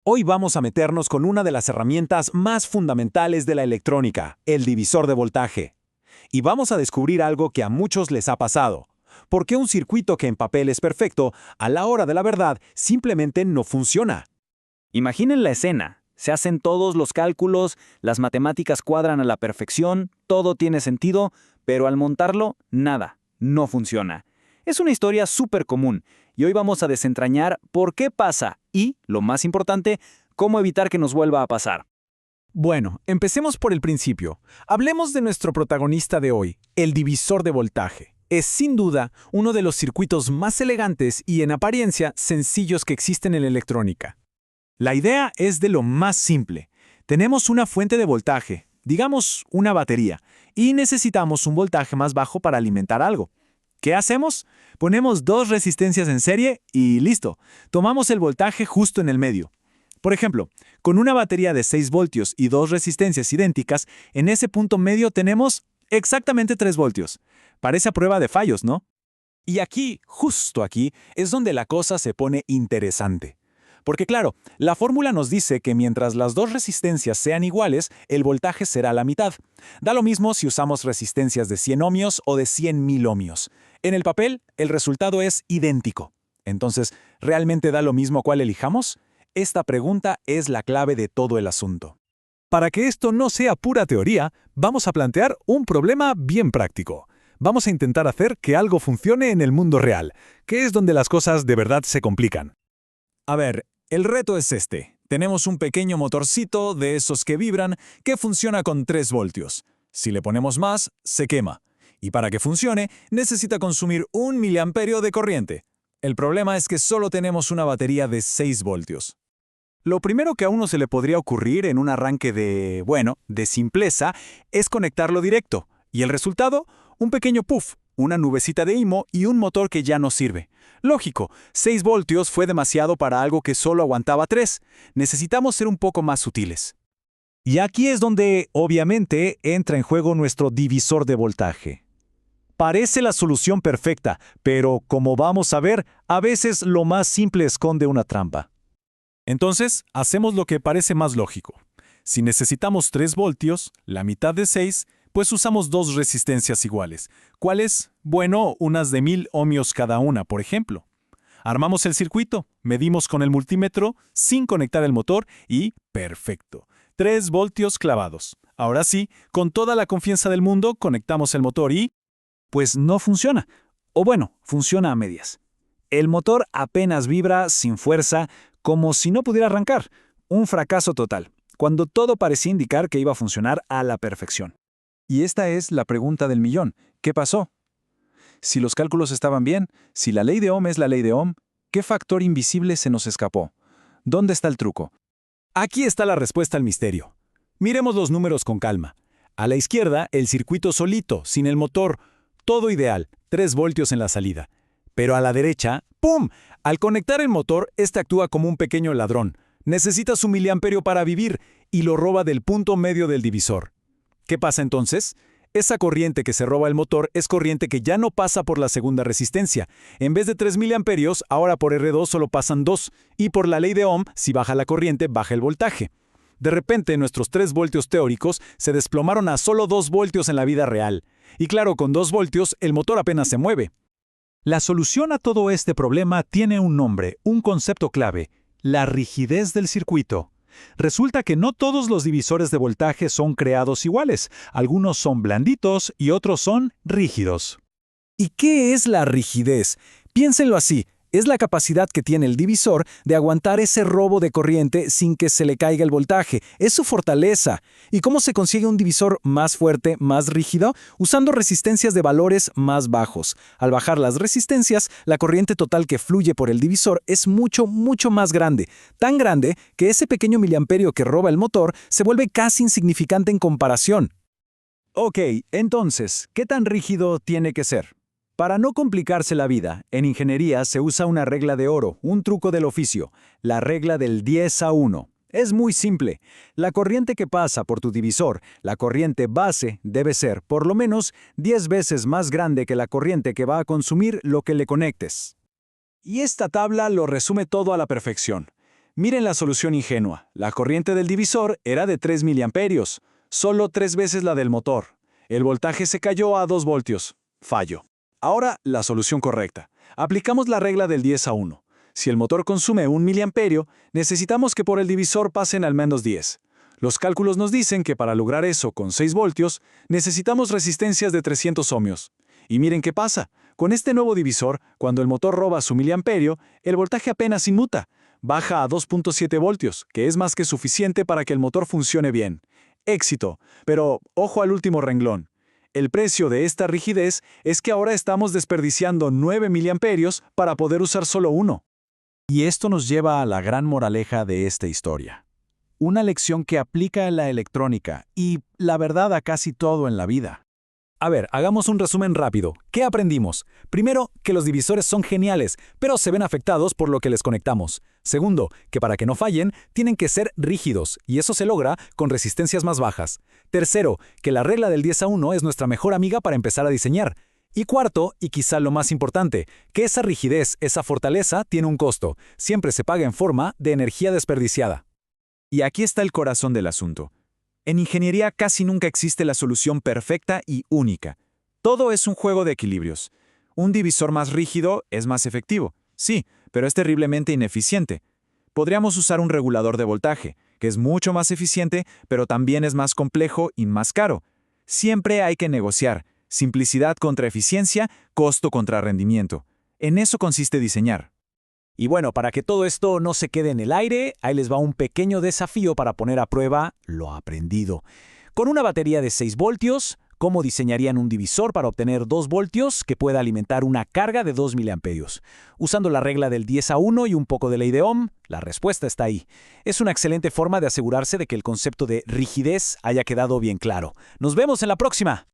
Hoy vamos a meternos con una de las herramientas más fundamentales de la electrónica, el divisor de voltaje. Y vamos a descubrir algo que a muchos les ha pasado. ¿Por qué un circuito que en papel es perfecto, a la hora de la verdad, simplemente no funciona? Imaginen la escena. Se hacen todos los cálculos, las matemáticas cuadran a la perfección, todo tiene sentido, pero al montarlo, nada, no funciona. Es una historia súper común, y hoy vamos a desentrañar por qué pasa y, lo más importante, cómo evitar que nos vuelva a pasar. Bueno, empecemos por el principio. Hablemos de nuestro protagonista de hoy, el divisor de voltaje. Es sin duda uno de los circuitos más elegantes y en apariencia sencillos que existen en la electrónica. La idea es de lo más simple. Tenemos una fuente de voltaje, digamos una batería, y necesitamos un voltaje más bajo para alimentar algo. ¿Qué hacemos? Ponemos dos resistencias en serie y listo. Tomamos el voltaje justo en el medio. Por ejemplo, con una batería de 6 voltios y dos resistencias idénticas, en ese punto medio tenemos exactamente 3 voltios. Parece a prueba de fallos, ¿no? Y aquí, justo aquí, es donde la cosa se pone interesante. Porque claro, la fórmula nos dice que mientras las dos resistencias sean iguales, el voltaje será la mitad. Da lo mismo si usamos resistencias de 100 ohmios o de 100.000 ohmios. En el papel, el resultado es idéntico. Entonces, ¿realmente da lo mismo cuál elijamos? Esta pregunta es la clave de todo el asunto. Para que esto no sea pura teoría, vamos a plantear un problema bien práctico. Vamos a intentar hacer que algo funcione en el mundo real, que es donde las cosas de verdad se complican. A ver, el reto es este. Tenemos un pequeño motorcito de esos que vibran que funciona con 3 voltios. Si le ponemos más, se quema. Y para que funcione, necesita consumir 1 miliamperio de corriente. El problema es que solo tenemos una batería de 6 voltios. Lo primero que a uno se le podría ocurrir en un arranque de simpleza, es conectarlo directo. Y el resultado, un pequeño puff, una nubecita de IMO y un motor que ya no sirve. Lógico, 6 voltios fue demasiado para algo que solo aguantaba 3. Necesitamos ser un poco más sutiles. Y aquí es donde, obviamente, entra en juego nuestro divisor de voltaje. Parece la solución perfecta, pero como vamos a ver, a veces lo más simple esconde una trampa. Entonces, hacemos lo que parece más lógico. Si necesitamos 3 voltios, la mitad de 6, pues usamos dos resistencias iguales. ¿Cuáles? Bueno, unas de 1000 ohmios cada una, por ejemplo. Armamos el circuito, medimos con el multímetro, sin conectar el motor y ¡perfecto! 3 voltios clavados. Ahora sí, con toda la confianza del mundo, conectamos el motor y pues no funciona. O bueno, funciona a medias. El motor apenas vibra, sin fuerza, como si no pudiera arrancar. Un fracaso total, cuando todo parecía indicar que iba a funcionar a la perfección. Y esta es la pregunta del millón. ¿Qué pasó? Si los cálculos estaban bien, si la ley de Ohm es la ley de Ohm, ¿qué factor invisible se nos escapó? ¿Dónde está el truco? Aquí está la respuesta al misterio. Miremos los números con calma. A la izquierda, el circuito solito, sin el motor. Todo ideal, 3 voltios en la salida. Pero a la derecha, ¡pum! Al conectar el motor, este actúa como un pequeño ladrón. Necesita su miliamperio para vivir y lo roba del punto medio del divisor. ¿Qué pasa entonces? Esa corriente que se roba el motor es corriente que ya no pasa por la segunda resistencia. En vez de 3 miliamperios, ahora por R2 solo pasan 2, y por la ley de Ohm, si baja la corriente, baja el voltaje. De repente, nuestros 3 voltios teóricos se desplomaron a solo 2 voltios en la vida real. Y claro, con 2 voltios, el motor apenas se mueve. La solución a todo este problema tiene un nombre, un concepto clave: la rigidez del circuito. Resulta que no todos los divisores de voltaje son creados iguales. Algunos son blanditos y otros son rígidos. ¿Y qué es la rigidez? Piénsenlo así. Es la capacidad que tiene el divisor de aguantar ese robo de corriente sin que se le caiga el voltaje. Es su fortaleza. ¿Y cómo se consigue un divisor más fuerte, más rígido? Usando resistencias de valores más bajos. Al bajar las resistencias, la corriente total que fluye por el divisor es mucho, mucho más grande. Tan grande que ese pequeño miliamperio que roba el motor se vuelve casi insignificante en comparación. Ok, entonces, ¿qué tan rígido tiene que ser? Para no complicarse la vida, en ingeniería se usa una regla de oro, un truco del oficio, la regla del 10-1. Es muy simple. La corriente que pasa por tu divisor, la corriente base, debe ser, por lo menos, 10 veces más grande que la corriente que va a consumir lo que le conectes. Y esta tabla lo resume todo a la perfección. Miren la solución ingenua. La corriente del divisor era de 3 miliamperios, solo 3 veces la del motor. El voltaje se cayó a 2 voltios. Fallo. Ahora, la solución correcta. Aplicamos la regla del 10 a 1. Si el motor consume 1 miliamperio, necesitamos que por el divisor pasen al menos 10. Los cálculos nos dicen que para lograr eso con 6 voltios, necesitamos resistencias de 300 ohmios. Y miren qué pasa. Con este nuevo divisor, cuando el motor roba su miliamperio, el voltaje apenas inmuta. Baja a 2.7 voltios, que es más que suficiente para que el motor funcione bien. Éxito. Pero ojo al último renglón. El precio de esta rigidez es que ahora estamos desperdiciando 9 miliamperios para poder usar solo uno. Y esto nos lleva a la gran moraleja de esta historia. Una lección que aplica en la electrónica y, la verdad, a casi todo en la vida. A ver, hagamos un resumen rápido. ¿Qué aprendimos? Primero, que los divisores son geniales, pero se ven afectados por lo que les conectamos. Segundo, que para que no fallen, tienen que ser rígidos, y eso se logra con resistencias más bajas. Tercero, que la regla del 10 a 1 es nuestra mejor amiga para empezar a diseñar. Y cuarto, y quizá lo más importante, que esa rigidez, esa fortaleza, tiene un costo. Siempre se paga en forma de energía desperdiciada. Y aquí está el corazón del asunto. En ingeniería casi nunca existe la solución perfecta y única. Todo es un juego de equilibrios. Un divisor más rígido es más efectivo, sí, pero es terriblemente ineficiente. Podríamos usar un regulador de voltaje, que es mucho más eficiente, pero también es más complejo y más caro. Siempre hay que negociar. Simplicidad contra eficiencia, costo contra rendimiento. En eso consiste diseñar. Y bueno, para que todo esto no se quede en el aire, ahí les va un pequeño desafío para poner a prueba lo aprendido. Con una batería de 6 voltios, ¿cómo diseñarían un divisor para obtener 2 voltios que pueda alimentar una carga de 2 miliamperios? Usando la regla del 10 a 1 y un poco de ley de Ohm, la respuesta está ahí. Es una excelente forma de asegurarse de que el concepto de rigidez haya quedado bien claro. ¡Nos vemos en la próxima!